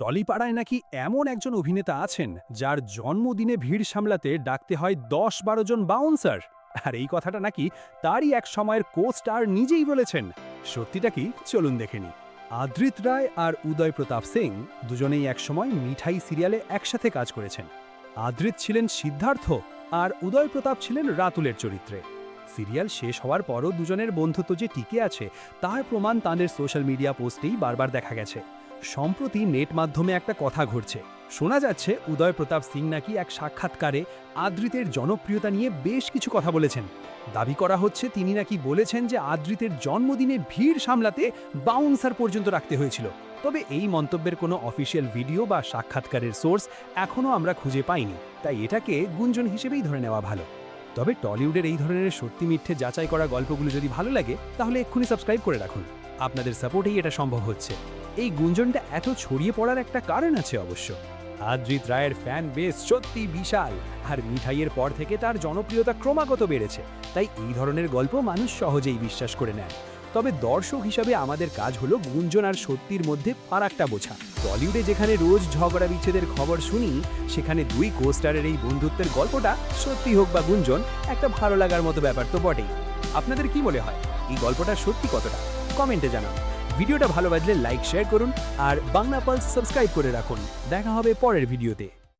টলিপাড়ায় নাকি এমন একজন অভিনেতা আছেন যার জন্মদিনে ভিড় সামলাতে ডাকতে হয় ১০-১২ জন বাউন্সার। আর এই কথাটা নাকি তারই এক সময়ের কো-স্টার নিজেই বলেছেন। সত্যিটা কি, চলুন দেখে নিই। আদ্রিত রায় আর উদয় প্রতাপ সিং দুজনেই একসময় মিঠাই সিরিয়ালে একসাথে কাজ করেছেন। আদ্রিত ছিলেন সিদ্ধার্থ আর উদয় প্রতাপ ছিলেন রাতুলের চরিত্রে। সিরিয়াল শেষ হওয়ার পরও দুজনের বন্ধুত্ব যে টিকে আছে তার প্রমাণ তাদের সোশ্যাল মিডিয়া পোস্টেই বারবার দেখা গেছে। সম্প্রতি নেট মাধ্যমে একটা কথা ঘুরছে, শোনা যাচ্ছে উদয় প্রতাপ সিং নাকি এক সাক্ষাৎকারে আদ্রিতের জনপ্রিয়তা নিয়ে বেশ কিছু কথা বলেছেন। দাবি করা হচ্ছে তিনি নাকি বলেছেন যে আদ্রিতের জন্মদিনে ভিড় সামলাতে বাউন্সার পর্যন্ত রাখতে হয়েছিল। তবে এই মন্তব্যের কোনো অফিসিয়াল ভিডিও বা সাক্ষাৎকারের সোর্স এখনও আমরা খুঁজে পাইনি, তাই এটাকে গুঞ্জন হিসেবেই ধরে নেওয়া ভালো। তবে টলিউডের এই ধরনের সত্যি মিথ্যে যাচাই করা গল্পগুলো যদি ভালো লাগে তাহলে এক্ষুনি সাবস্ক্রাইব করে রাখুন। আপনাদের সাপোর্টেই এটা সম্ভব হচ্ছে। এই গুঞ্জনটা এত ছড়িয়ে পড়ার একটা কারণ আছে অবশ্য। আদ্রিত রায়ের ফ্যান বেস সত্যি বিশাল, আর মিঠাইয়ের পর থেকে তার জনপ্রিয়তা ক্রমাগত বেড়েছে, তাই এই ধরনের গল্প মানুষ সহজেই বিশ্বাস করে নেয়। তবে দর্শক হিসাবে আমাদের কাজ হলো গুঞ্জন আর সত্যির মধ্যে ফারাকটা বোঝা। টলিউডে যেখানে রোজ ঝগড়া বিচ্ছেদের খবর শুনি, সেখানে দুই কো-স্টারের এই বন্ধুত্বের গল্পটা সত্যি হোক বা গুঞ্জন, একটা ভালো লাগার মতো ব্যাপার তো বটেই। আপনাদের কি মনে হয়, এই গল্পটা সত্যি কতটা? কমেন্টে জানান। ভিডিওটা ভালো লাগলে লাইক শেয়ার করুন আর বাংলা পালস সাবস্ক্রাইব করে রাখুন। দেখা হবে পরের ভিডিওতে।